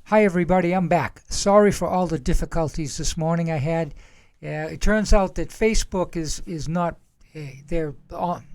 Hi everybody, I'm back. Sorry for all the difficulties this morning I had. It turns out that Facebook is not, they're on,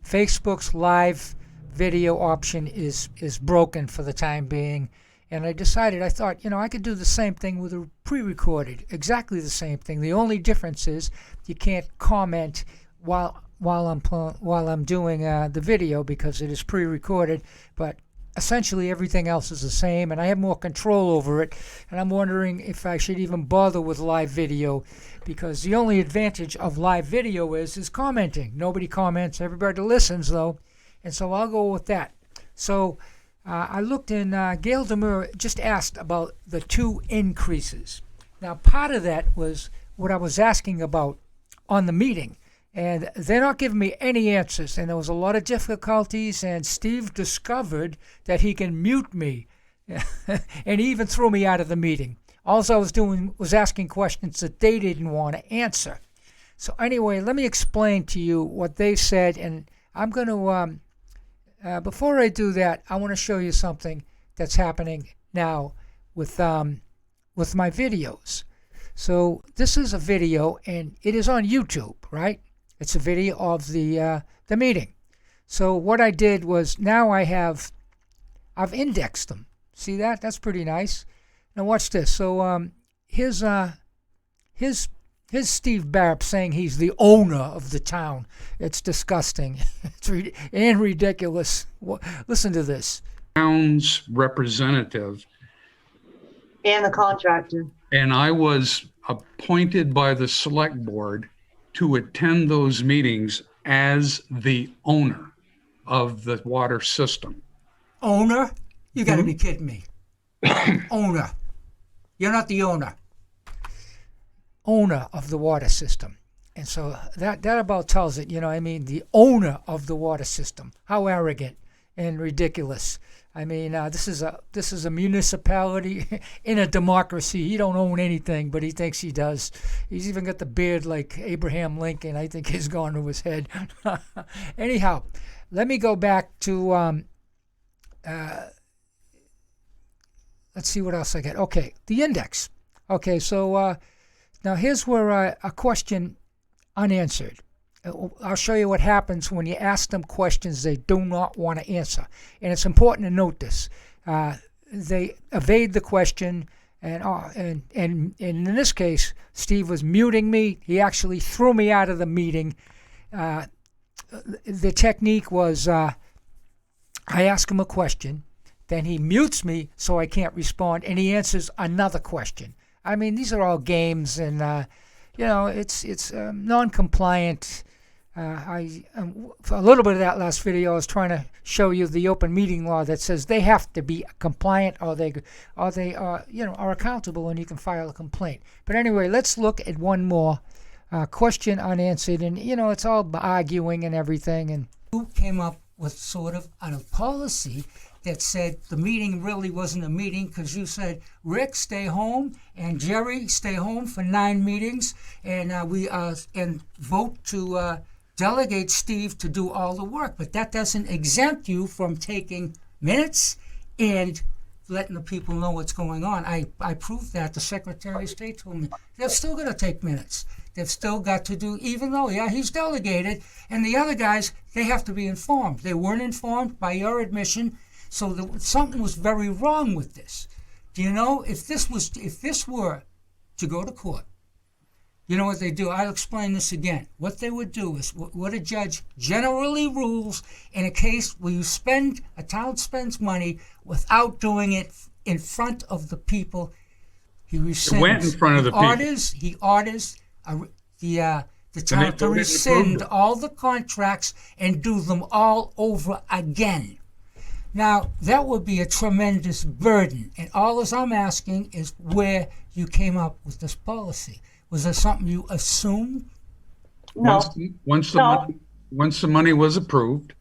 Facebook's live video option is broken for the time being. And I thought, I could do the same thing with a pre-recorded, exactly the same thing. The only difference is you can't comment while I'm doing the video because it is pre-recorded, but essentially everything else is the same, and I have more control over it. And I'm wondering if I should even bother with live video, because the only advantage of live video is commenting. Nobody comments, everybody listens though, and so I'll go with that. So I looked in, Gail Demure just asked about the 2 increases. Now part of that was what I was asking about on the meeting. And they're not giving me any answers, and there was a lot of difficulties, and Steve discovered that he can mute me, and he even threw me out of the meeting. All I was doing was asking questions that they didn't want to answer. So anyway, let me explain to you what they said, and I'm going to, before I do that, I want to show you something that's happening now with my videos. So this is a video, and it is on YouTube, right? It's a video of the meeting. So what I did was, now I've indexed them. See that? That's pretty nice. Now watch this. So here's Steve Barrett saying he's the owner of the town. It's disgusting. It's and ridiculous. Listen to this. Town's representative. And the contractor. And I was appointed by the select board to attend those meetings as the owner of the water system. Owner? You got to be kidding me. Owner. You're not the owner. Owner of the water system. And so that about tells it, the owner of the water system. How arrogant and ridiculous. This is a municipality in a democracy. He don't own anything, but he thinks he does. He's even got the beard like Abraham Lincoln. I think he's gone to his head. Anyhow, let me go back to, let's see what else I get. Okay, the index. Okay, so now here's where a question unanswered. I'll show you what happens when you ask them questions they do not want to answer. And it's important to note this. They evade the question, and in this case, Steve was muting me. He actually threw me out of the meeting. The technique was I ask him a question, then he mutes me so I can't respond, and he answers another question. These are all games, and it's non-compliant. For a little bit of that last video, I was trying to show you the open meeting law that says they have to be compliant, or they are accountable, and you can file a complaint. But anyway, let's look at one more question unanswered, and it's all arguing and everything. And who came up with sort of a policy that said the meeting really wasn't a meeting, because you said, Rick, stay home, and Jerry, stay home for 9 meetings, and we vote to delegate Steve to do all the work. But that doesn't exempt you from taking minutes and letting the people know what's going on. I proved that. The Secretary of State told me they're still going to take minutes. They've still got to do, even though, he's delegated, and the other guys, they have to be informed. They weren't informed by your admission, so something was very wrong with this. Do you know, if this were to go to court, you know what they do? I'll explain this again. What they would do is what a judge generally rules in a case where a town spends money without doing it in front of the people. He rescinds. It went in front of the people. He orders the town to rescind all the contracts and do them all over again. Now, that would be a tremendous burden. And all I'm asking is where you came up with this policy. Was there something you assumed? No. Once the money was approved.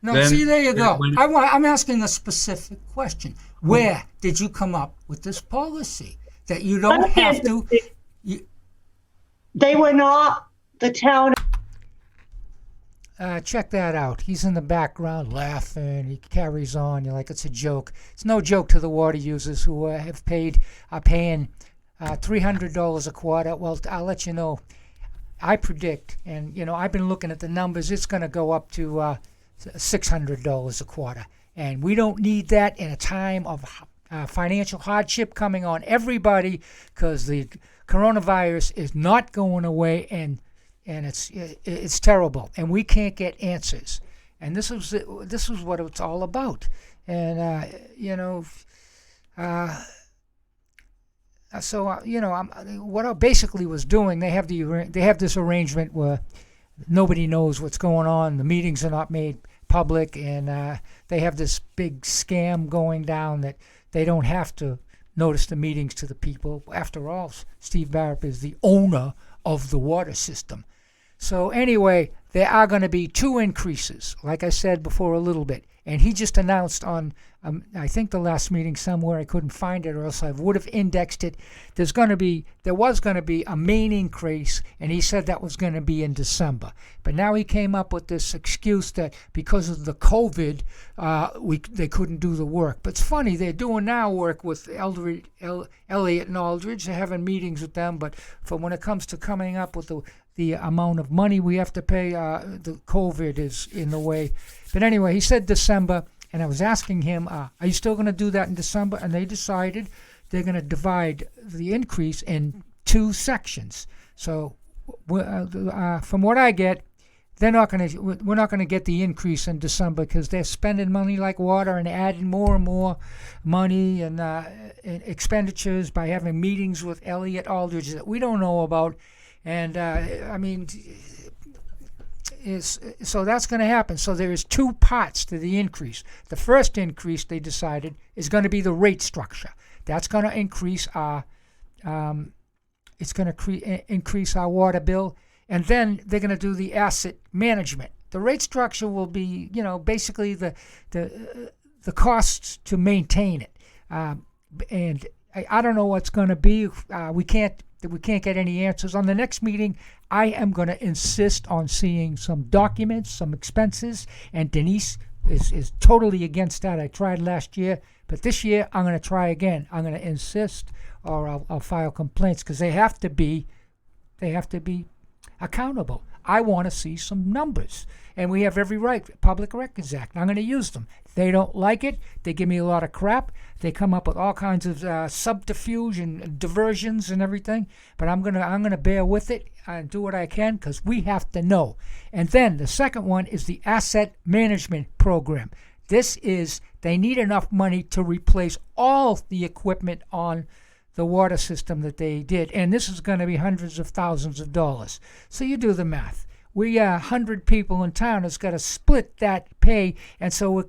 No, see, there you go. I'm asking a specific question. Where did you come up with this policy that you don't have to? They were not the town. check that out. He's in the background laughing. He carries on. You're like, it's a joke. It's no joke to the water users who are paying $300 a quart. Well, I'll let you know. I predict, and I've been looking at the numbers. It's going to go up to $600 a quarter, and we don't need that in a time of financial hardship coming on everybody, because the coronavirus is not going away, and it's terrible, and we can't get answers. And this is what it's all about. And what I basically was doing, they have this arrangement where nobody knows what's going on. The meetings are not made public, and they have this big scam going down that they don't have to notice the meetings to the people. After all, Steve Barrett is the owner of the water system. So anyway, there are going to be 2 increases, like I said before a little bit. And he just announced on, I think the last meeting somewhere, I couldn't find it, or else I would have indexed it. There was going to be a main increase, and he said that was going to be in December. But now he came up with this excuse that because of the COVID, they couldn't do the work. But it's funny, they're doing now work with Elliott and Aldridge. They're having meetings with them, but for when it comes to coming up with the amount of money we have to pay, the COVID is in the way. But anyway, he said December, and I was asking him, are you still going to do that in December? And they decided they're going to divide the increase in 2 sections. So from what I get, we're not going to get the increase in December, because they're spending money like water and adding more and more money and expenditures by having meetings with Elliott Aldridge that we don't know about. And so that's going to happen. So there is 2 parts to the increase. The first increase, they decided, is going to be the rate structure. That's going to increase our increase our water bill, and then they're going to do the asset management. The rate structure will be, basically the costs to maintain it. And I don't know what's going to be. We can't get any answers. On the next meeting, I am going to insist on seeing some documents, some expenses, and Denise is totally against that. I tried last year, but this year I'm going to try again. I'm going to insist, or I'll file complaints, because they have to be accountable. I want to see some numbers, and we have every right. Public Records Act. I'm going to use them. They don't like it. They give me a lot of crap. They come up with all kinds of subterfuge and diversions and everything. But I'm gonna bear with it and do what I can, because we have to know. And then the second one is the asset management program. They need enough money to replace all the equipment on the water system that they did, and this is going to be hundreds of thousands of dollars. So you do the math. We 100 people in town has got to split that pay, and so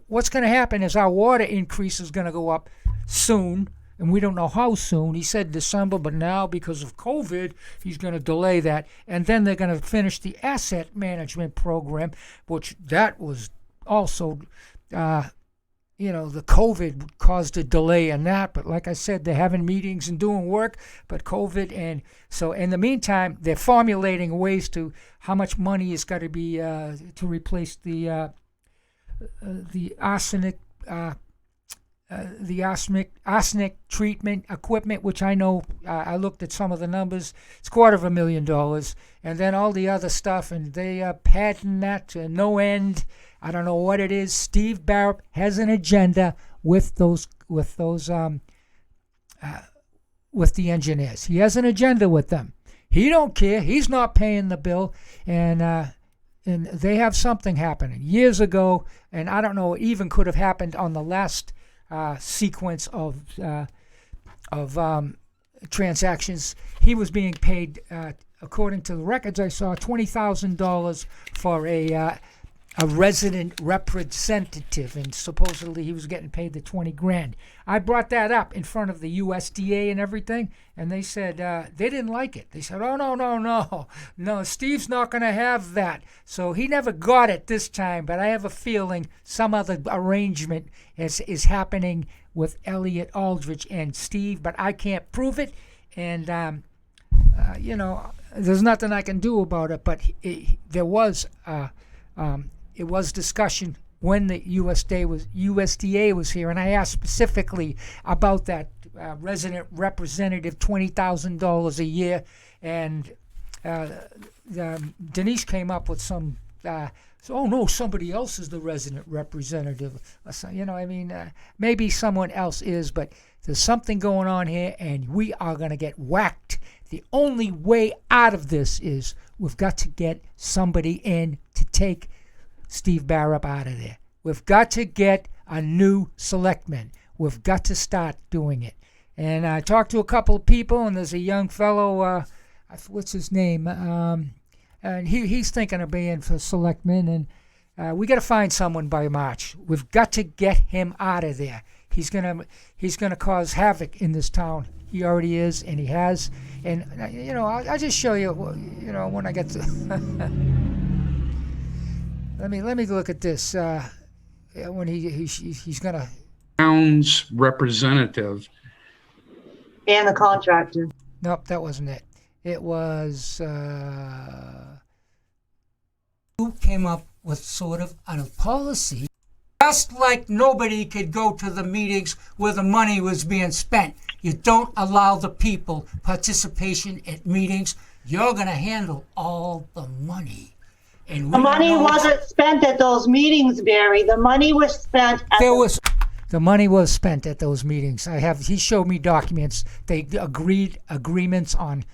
what's going to happen is our water increase is going to go up soon, and we don't know how soon. He said December, but now because of COVID, he's going to delay that, and then they're going to finish the asset management program, which that was also the COVID caused a delay in that, but like I said, they're having meetings and doing work, but COVID, and so in the meantime, they're formulating ways to how much money is got to be to replace the arsenic treatment equipment, which I know, I looked at some of the numbers, it's $250,000, and then all the other stuff, and they patent that to no end. I don't know what it is. Steve Barrett has an agenda with the engineers. He has an agenda with them. He don't care. He's not paying the bill, and they have something happening years ago, and I don't know. It even could have happened on the last sequence of transactions. He was being paid, according to the records I saw, $20,000 for a resident representative, and supposedly he was getting paid the $20,000. I brought that up in front of the USDA and everything, and they said they didn't like it. They said, "Oh no, Steve's not going to have that." So he never got it this time. But I have a feeling some other arrangement is happening with Elliott Aldridge and Steve, but I can't prove it, and there's nothing I can do about it. But there was It was discussion when the USDA was here, and I asked specifically about that resident representative, $20,000 a year, and Denise came up with some. Oh no, somebody else is the resident representative. So, maybe someone else is, but there's something going on here, and we are going to get whacked. The only way out of this is we've got to get somebody in to take Steve Barrett out of there. We've got to get a new selectman. We've got to start doing it. And I talked to a couple of people, and there's a young fellow, what's his name? And he's thinking of being for selectman, and we got to find someone by March. We've got to get him out of there. He's gonna cause havoc in this town. He already is, and he has. And I'll just show you. When I get to. let me look at this. When he's gonna. Town's representative. And the contractor. Nope, that wasn't it. It was. Who came up with sort of a policy? Just like nobody could go to the meetings where the money was being spent. You don't allow the people participation at meetings. You're going to handle all the money. And The money wasn't spent at those meetings, Barry. The money was spent at the money was spent at those meetings. He showed me documents. They agreements on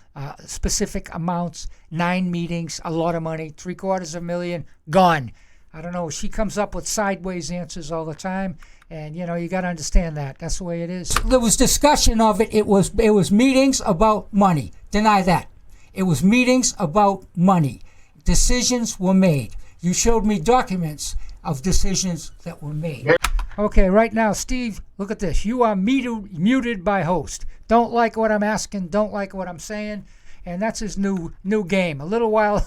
specific amounts, 9 meetings, a lot of money, $750,000 gone. I don't know. She comes up with sideways answers all the time, and you got to understand that. That's the way it is. There was discussion of it. It was meetings about money. Deny that. It was meetings about money. Decisions were made. You showed me documents of decisions that were made. Okay, right now, Steve, look at this. You are muted by host. Don't like what I'm asking. Don't like what I'm saying, and that's his new game. A little while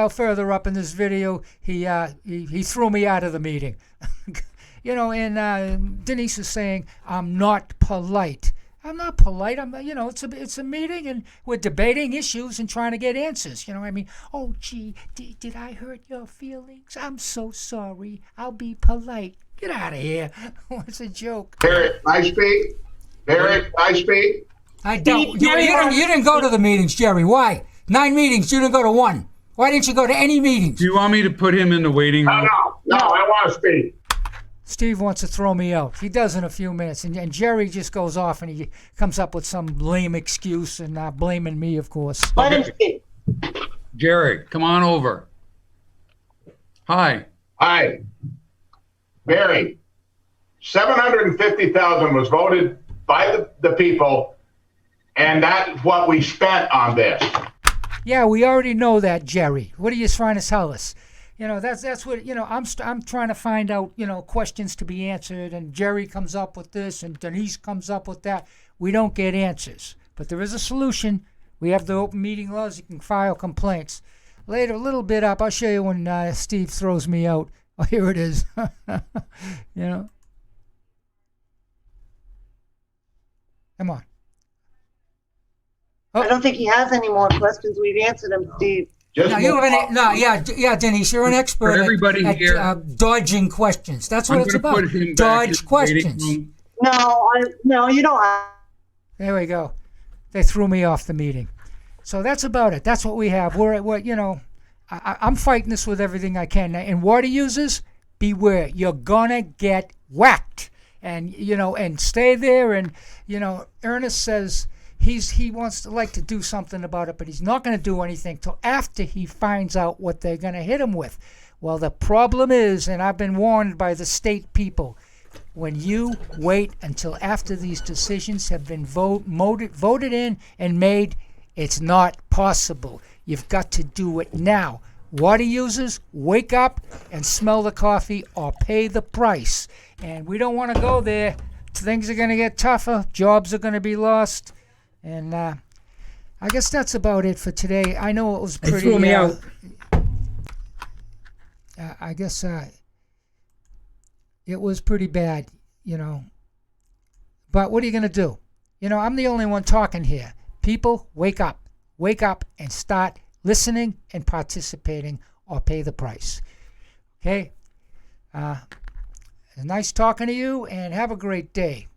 further up in this video, he threw me out of the meeting. And Denise is saying I'm not polite. I'm not polite. It's a meeting, and we're debating issues and trying to get answers. Oh, gee, did I hurt your feelings? I'm so sorry. I'll be polite. Get out of here. It's a joke. Barrett, I speak. Barrett, I speak. I don't. You didn't go to the meetings, Jerry. Why? 9 meetings. You didn't go to 1. Why didn't you go to any meetings? Do you want me to put him in the waiting room? No, I want to speak. Steve wants to throw me out. He does in a few minutes. And Jerry just goes off and he comes up with some lame excuse and blaming me, of course. Let him speak. Jerry, come on over. Hi. Hi. Barry, $750,000 was voted by the people, and that's what we spent on this. Yeah, we already know that, Jerry. What are you trying to tell us? That's what, I'm trying to find out, questions to be answered, and Jerry comes up with this, and Denise comes up with that. We don't get answers. But there is a solution. We have the open meeting laws. You can file complaints. Later, a little bit up, I'll show you when Steve throws me out. Oh, here it is. Come on. I don't think he has any more questions. We've answered them, Steve. Denise, you're an expert at dodging questions. That's what it's about. Dodge questions. No, you don't have. There we go. They threw me off the meeting. So that's about it. That's what we have. I'm fighting this with everything I can. And water users, beware. You're gonna get whacked. And stay there. And Ernest says he wants to do something about it, but he's not going to do anything till after he finds out what they're going to hit him with. Well, the problem is, and I've been warned by the state people, when you wait until after these decisions have been voted in and made, it's not possible. You've got to do it now. Water users, wake up and smell the coffee or pay the price. And we don't want to go there. Things are going to get tougher. Jobs are going to be lost. And I guess that's about it for today. I know it was pretty. They threw me out. I guess it was pretty bad, But what are you going to do? I'm the only one talking here. People, wake up. Wake up and start listening and participating or pay the price. Okay? Nice talking to you, and have a great day.